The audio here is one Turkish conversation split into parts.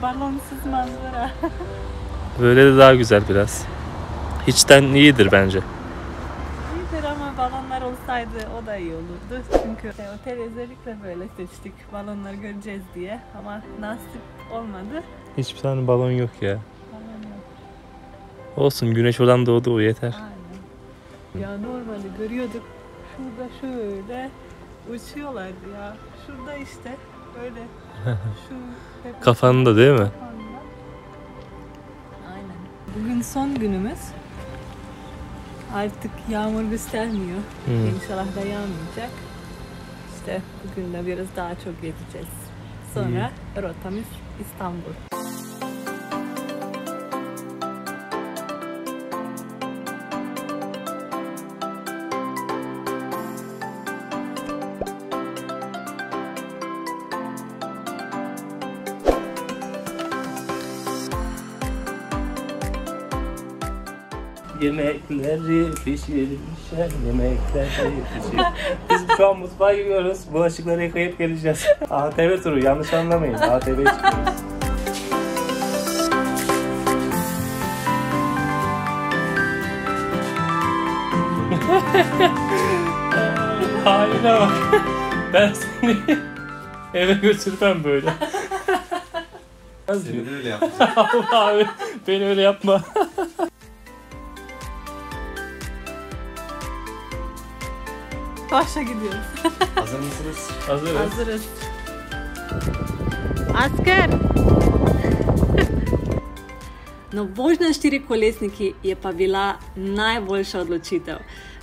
Balonsuz manzara. Böyle de daha güzel biraz. Hiçten iyidir bence. İyidir ama balonlar olsaydı o da iyi olurdu. Çünkü otel özellikle böyle seçtik. Balonları göreceğiz diye. Ama nasip olmadı. Hiçbir tane balon yok ya. Balon yok. Olsun, güneş olan doğdu, o yeter. Aynen. Ya normalde görüyorduk. Şurada şöyle uçuyorlardı ya. Şurada işte böyle. Şu Kafanında değil mi? kafanda. Aynen. Bugün son günümüz. Artık yağmur göstermiyor. İnşallah da yağmayacak. İşte bugün de biraz daha çok gezeceğiz. Sonra rotamız İstanbul. Yemekleri pişirmişler, yemekleri pişir. Biz şu an mutfağa gidiyoruz. Bulaşıkları yıkayıp geleceğiz. ATV turu, yanlış anlamayın. ATV'ye çıkıyoruz. Haline bak. Ben seni eve götürmem böyle. Seni de öyle yapacağım. Abi beni öyle yapma. Başa gidiyoruz. Hazır mısınız? Hazırız. Hazırız. Asker! No, vožnja s štirikolesniki je pa bila najboljša odločitev.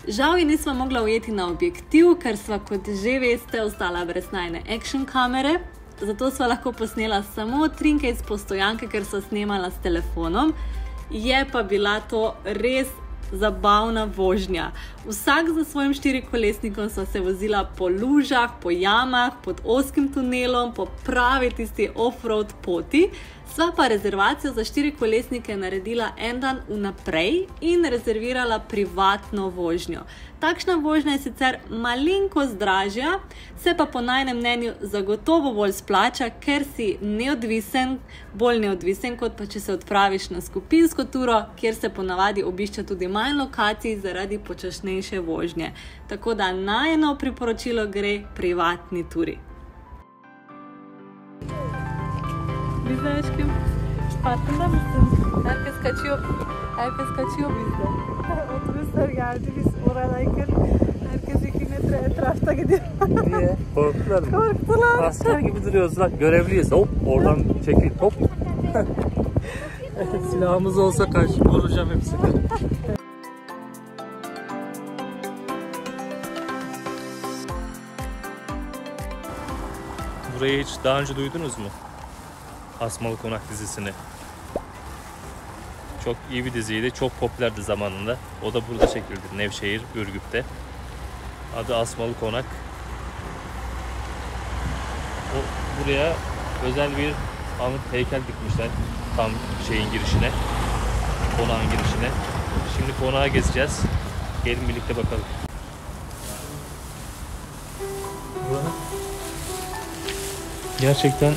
Žal je nismo mogla ujeti na objektiv, ker sva, kot že veste, ostala brez najne action kamere. Zato sva lahko posnela samo trinke iz postojanke, ker sva snemala s telefonom. Je pa bila to res zabavna vožnja. Vsak za svojim štirikolesnikom sva se vozila po lužah, po jamah, pod ozkim tunelom, po pravi tisti off-road poti. Sva pa rezervacijo za štirikolesnike naredila en dan vnaprej in rezervirala privatno vožnjo. Takšna vožnja je sicer malenkost dražja, se pa po najnem mnenju zagotovo bolj splača, ker si bolj neodvisen, kot pa če se odpraviš na skupinsko turo, kjer se ponavadi obišča tudi manj lokacij zaradi počasnejše vožnje. Tako da najino priporočilo gre privatni turi. Biz de aşkım farkında mısın? Herkes kaçıyor bizden. Otobüsler geldi, biz oradayken herkes 2 metre etrafta gidiyor. Niye? Korktular mı? Korktular. Asker gibi duruyoruz lan, görevliyiz. Hop oradan çekil, hop. Silahımız olsa karşı vuracağım hepsini. Burayı hiç daha önce duydunuz mu? Asmalı Konak dizisini. Çok iyi bir diziydi, çok popülerdi zamanında. O da burada çekildi, Nevşehir, Ürgüp'te. Adı Asmalı Konak. Buraya özel bir anıt heykel dikmişler tam şeyin girişine, konağın girişine. Şimdi konağı gezeceğiz. Gelin birlikte bakalım. Gerçekten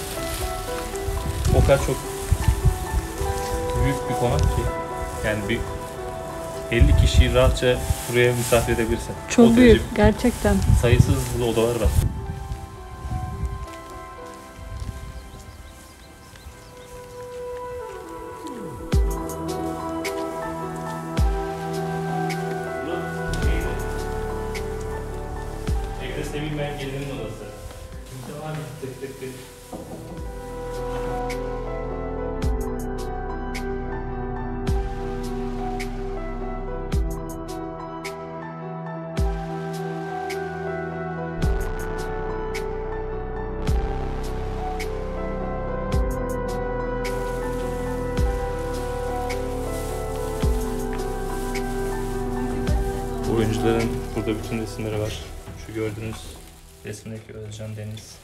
o kadar çok büyük bir konak ki, yani bir 50 kişiyi rahatça buraya misafir edebilirsin. Çok büyük gerçekten. Sayısız odalar var. Ekresine bilmeyen gelinin odası. Devam et. Oyuncuların burada bütün resimleri var. Şu gördüğünüz resimdeki Özcan Deniz.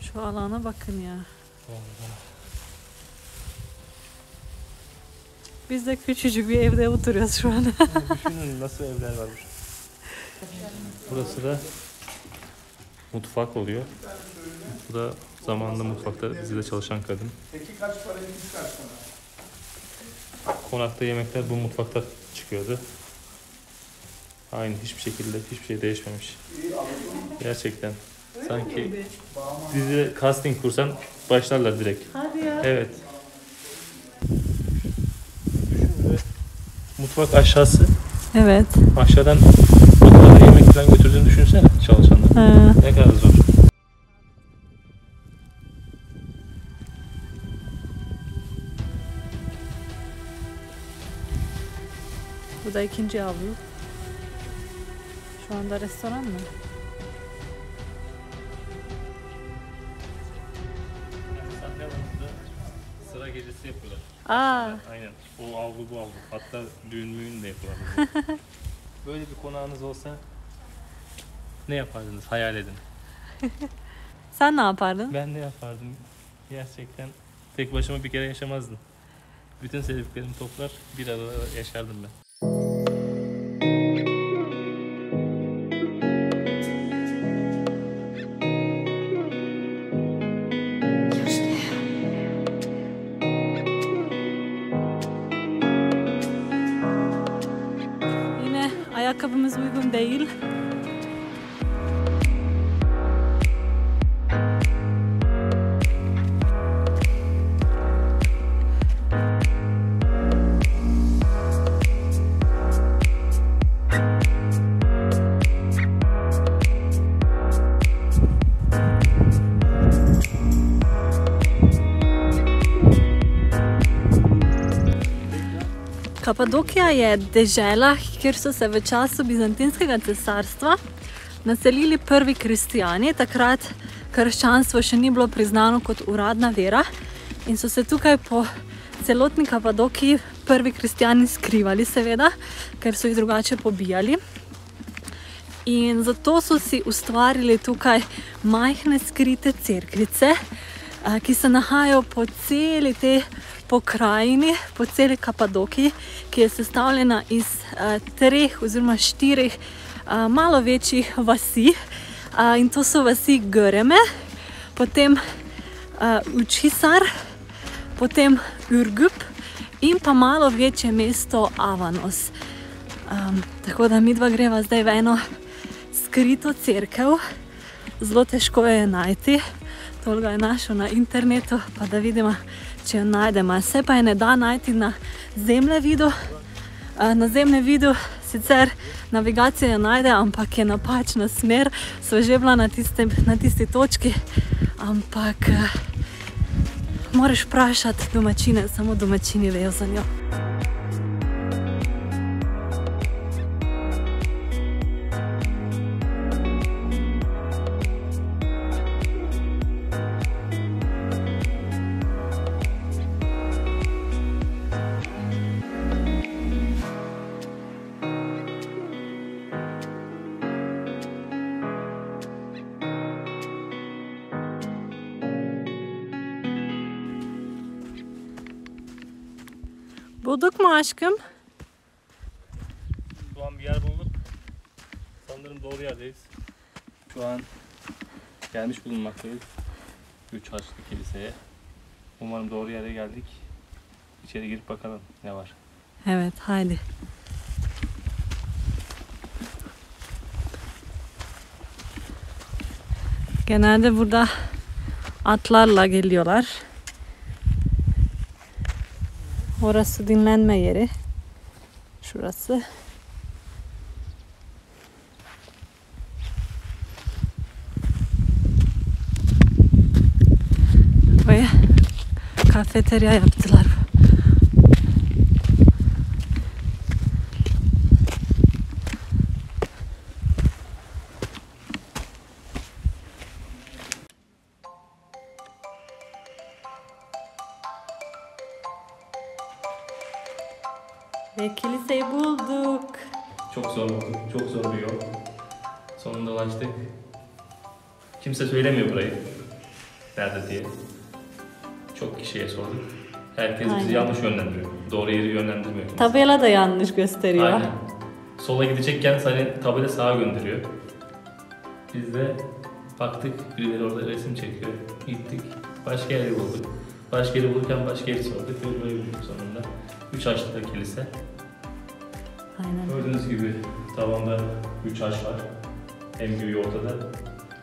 Şu alana bakın ya. Biz de küçücük bir evde oturuyoruz şu an. Düşünün nasıl evler varmış. Burası da mutfak oluyor. Bu da zamanında mutfakta bizde çalışan kadın. Peki kaç para, iki kaç para? Konakta yemekler bu mutfakta çıkıyordu. Aynı hiçbir şekilde hiçbir şey değişmemiş. Gerçekten. Sanki dizi casting kursan başlarlar direkt. Hadi ya. Evet. Düşünce mutfak aşağısı. Evet. Aşağıdan o kadar yemek falan götürdüğünü düşünsene çalışanlar. Ha. Ne kadar zor. Bu da ikinci avlu. Şu anda restoran mı? Sahne alanında sıra gecesi yapıyorlar. Aa. Aynen. O avlu bu avlu. Hatta düğün müğün de yapıyorlar. Böyle bir konağınız olsa ne yapardınız? Hayal edin. Sen ne yapardın? Ben ne yapardım? Gerçekten tek başıma bir kere yaşamazdım. Bütün sevdiklerimi toplar bir arada yaşardım ben. Yine ayakkabımız uygun değil. Kapadokija je dežela, kjer so se v času Bizantinskega cesarstva naselili prvi kristijani. Takrat krščanstvo še ni bilo priznano kot uradna vera in so se tukaj po celotni Kapadokiji prvi kristijani skrivali, seveda, ker so jih drugače pobijali. In zato so si ustvarili tukaj majhne skrite cerkvice, ki se nahajajo po celi tej pokrajini, po celi Kapadokiji, ki je sestavljena iz 3 oziroma 4 malo večjih vasi. In to so vasi Göreme, potem Učisar, potem Ürgüp in pa malo večje mesto Avanos. Tako da midva greva zdaj v eno skrito cerkev. Zelo težko je najti. Tolga je našel na internetu, pa da vidimo, če jo najdemo. Se pa je ne da najti na zemljevidu. Na zemljevidu sicer navigacija jo najde, ampak je napačna smer. Sva že bila na tisti točki, ampak moraš vprašati domačine, samo domačini vejo za njo. Bulduk mu aşkım? Şu an bir yer bulduk. Sanırım doğru yerdeyiz. Şu an gelmiş bulunmaktayız. 3 Haçlı Kilise'ye. Umarım doğru yere geldik. İçeri girip bakalım ne var. Evet, haydi. Genelde burada atlarla geliyorlar. Orası dinlenme yeri. Şurası. Buraya kafeterya yaptılar. Ve kiliseyi bulduk. Çok zor bulduk. Çok zor bir yol. Sonunda ulaştık. Kimse söylemiyor burayı. Nerede diye. Çok kişiye sorduk. Herkes bizi yanlış yönlendiriyor. Doğru yeri yönlendirmiyor. Tabela da yanlış gösteriyor. Aynen. Sola gidecekken seni tabela sağa gönderiyor. Biz de Baktık birileri orada resim çekiyor. Gittik. Başka yeri bulduk. Başka yeri bulurken başka yeri sorduk. Böyle bulduk sonunda. 3 açlı kilise. Aynen. Gördüğünüz gibi tavanda 3 haç var. En büyüğü ortada.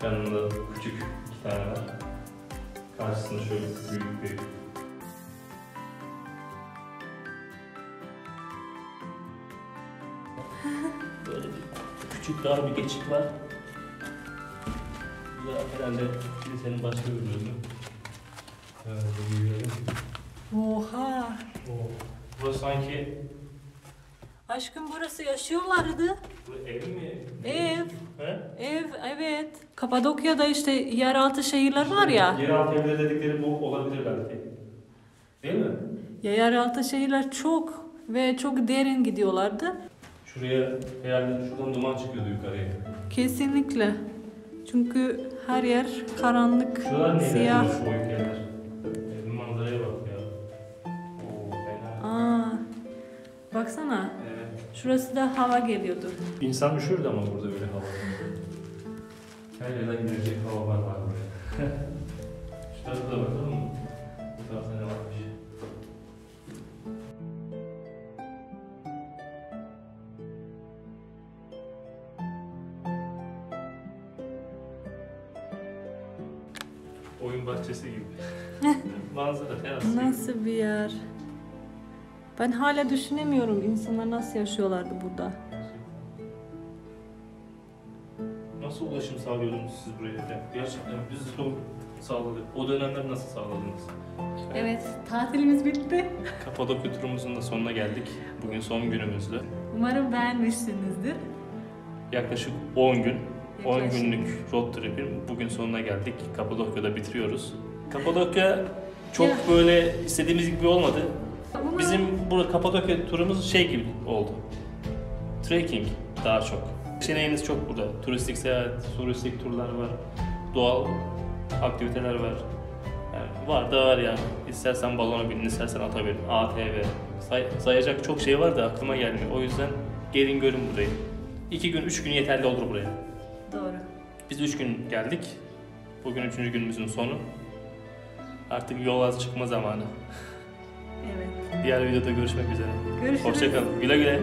Yanında küçük 2 tane var. Karşısında şöyle büyük bir böyle bir küçük dar bir geçit var. Bu da herhalde kilisenin başka bir bölümü. Evet, yürüyelim. Oha! Burası sanki... Aşkım burası yaşıyorlardı. Bu ev mi? Ev. He? Ev, evet. Kapadokya'da işte yeraltı şehirler var ya. Yeraltı evleri dedikleri bu olabilir belki. Değil mi? Ya yeraltı şehirler çok ve çok derin gidiyorlardı. Şuraya herhalde şuradan duman çıkıyordu yukarıya. Kesinlikle. Çünkü her yer karanlık, Şuralar neler? siyah. Şu boyut yerler. Evin manzaraya bak ya. Oo fena. Aa, baksana. Evet. Şurası da hava geliyordu. İnsan üşürdü ama burada öyle hava. Her yerden girecek hava var buraya. Şu tarafa da bakalım mı? Bu tarafta ne varmış? Oyun bahçesi gibi. Manzara terası. Nasıl bir yer? Ben hala düşünemiyorum insanlar nasıl yaşıyorlardı burada. Nasıl ulaşım sağlıyordunuz siz buraya? Gerçekten biz çok sağladık. O dönemler nasıl sağladınız? Evet, tatilimiz bitti. Kapadokya turumuzun da sonuna geldik. Bugün son günümüzdü. Umarım beğenmişsinizdir. Yaklaşık 10 gün. 10 Yaklaşık. günlük road trip'in bugün sonuna geldik. Kapadokya'da bitiriyoruz. Kapadokya çok Ya. böyle istediğimiz gibi olmadı. Umarım- Bizim burada Kapadokya turumuz şey gibi oldu. Trekking daha çok. Seçeneğiniz çok burada. Turistik seyahat, turistik turlar var. Doğal aktiviteler var. Yani var da var yani. İstersen balona binin, istersen ata binin, ATV. Sayacak çok şey var da aklıma gelmiyor. O yüzden gelin görün burayı. 2 gün, 3 gün yeterli olur buraya. Doğru. Biz 3 gün geldik. Bugün 3. günümüzün sonu. Artık yola çıkma zamanı. Evet. Diğer videoda görüşmek üzere. Görüşürüz. Hoşça kalın. Güle güle.